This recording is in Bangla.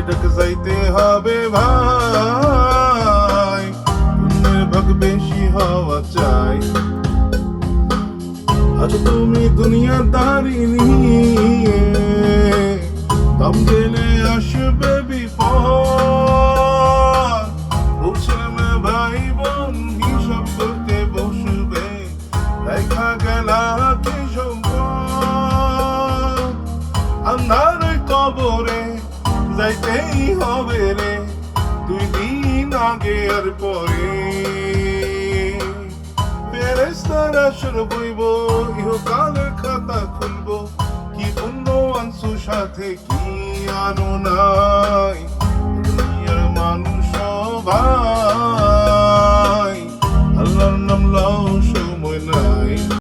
সেটাকে যাইতে হবে ভাই, পুণ্যের ভাগ বেশি হওয়া চাই। আজ তুমি দুনিয়াদারি নিয়ে দম গেলে আসবে বিপদ, বুঝলে ভাই বোন হিসাব করতে বসবে, দেখা গেলা কি সম্পদ। আন্ধার কবরে যাইতেই হবে রে, 2 দিন আগে আর পরে। ফেরেশতারা সুর বইব, ইহকালের খাতা খুলবো, কি পুণ্য আনছো সাথে কি আনো নাই।